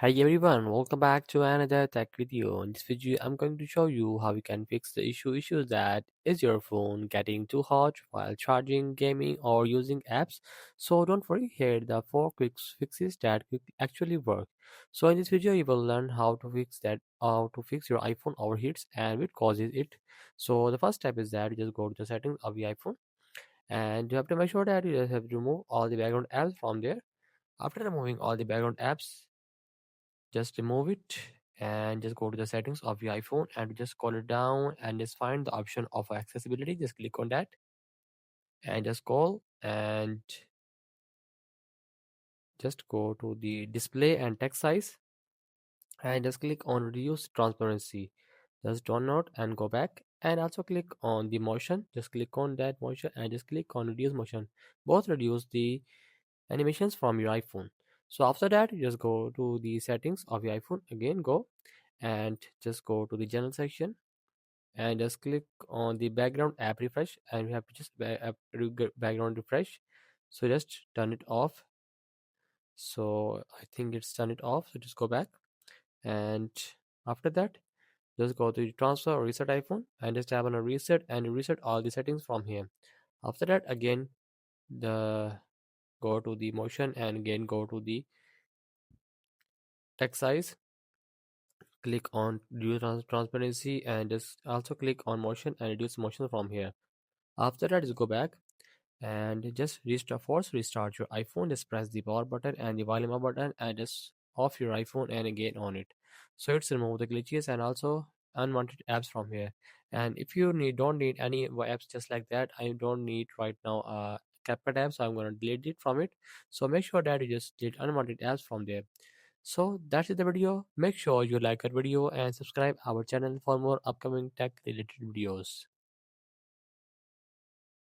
Hi everyone, welcome back to another tech video. In this video, I'm going to show you how you can fix the issue that is your phone getting too hot while charging, gaming, or using apps. So don't worry, here are the four quick fixes that actually work. So in this video, you will learn how to fix your iPhone overheats and what causes it. So the first step is that you just go to the settings of the iPhone, and you have to make sure that you just have to remove all the background apps from there. After removing all the background apps, just remove it and just go to the settings of your iPhone and just scroll it down and just find the option of accessibility. Just click on that and just scroll and just go to the display and text size and just click on reduce transparency. Just download and go back and also click on the motion. Just click on that motion and just click on reduce motion. Both reduce the animations from your iPhone. So after that, you just go to the settings of your iPhone. Again, go and just go to the general section and just click on the background app refresh, and we have to just background refresh. So just turn it off. So I think it's turn it off. So just go back, and after that, just go to the transfer or reset iPhone and just tap on a reset and reset all the settings from here. After that, again, the go to the motion and again go to the text size, click on reduce transparency and just also click on motion and reduce motion from here. After that, just go back and just restart, force restart your iPhone. Just press the power button and the volume up button and just off your iPhone and again on it. So it's remove the glitches and also unwanted apps from here. And if you don't need any apps just like that, I don't need right now CapCut app, so I'm gonna delete it from it. So make sure that you just delete unwanted apps from there. So that's it the video. Make sure you like our video and subscribe our channel for more upcoming tech related videos.